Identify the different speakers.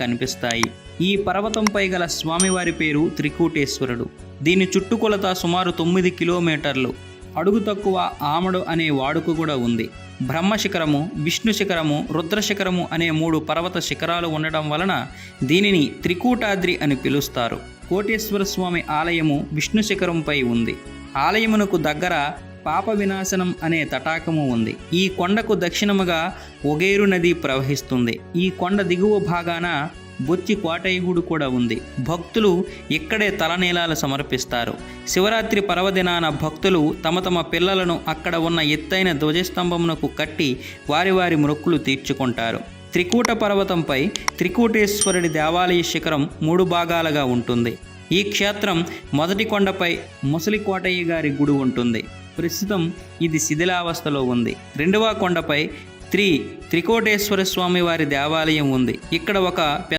Speaker 1: కనిపిస్తాయి. ఈ పర్వతంపై గల స్వామివారి పేరు త్రికూటేశ్వరుడు. దీని చుట్టుకొలత సుమారు 9 కిలోమీటర్లు. అడుగు తక్కువ ఆమడు అనే వాడుక కూడా ఉంది. బ్రహ్మ శిఖరము, విష్ణు శిఖరము, రుద్ర శిఖరము అనే 3 పర్వత శిఖరాలు ఉండడం వలన దీనిని త్రికూటాద్రి అని పిలుస్తారు. కోటేశ్వర స్వామి ఆలయము విష్ణు శిఖరంపై ఉంది. ఆలయమునకు దగ్గర పాప వినాశనం అనే తటాకము ఉంది. ఈ కొండకు దక్షిణముగా ఒగేరు నది ప్రవహిస్తుంది. ఈ కొండ దిగువ భాగాన బొచ్చి కోటయ్యగూడు కూడా ఉంది. భక్తులు ఇక్కడే తలనీలాలు సమర్పిస్తారు. శివరాత్రి పర్వదినాన భక్తులు తమ తమ పిల్లలను అక్కడ ఉన్న ఎత్తైన ధ్వజస్తంభమునకు కట్టి వారి వారి మొక్కులు తీర్చుకుంటారు. త్రికూట పర్వతంపై త్రికూటేశ్వరుడి దేవాలయ శిఖరం 3 భాగాలుగా ఉంటుంది. ఈ క్షేత్రం మొదటి కొండపై ముసలి కోటయ్య గారి గుడి ఉంటుంది. ప్రస్తుతం ఇది శిథిలావస్థలో ఉంది. రెండవ కొండపై త్రికోటేశ్వర స్వామి వారి దేవాలయం ఉంది. ఇక్కడ ఒక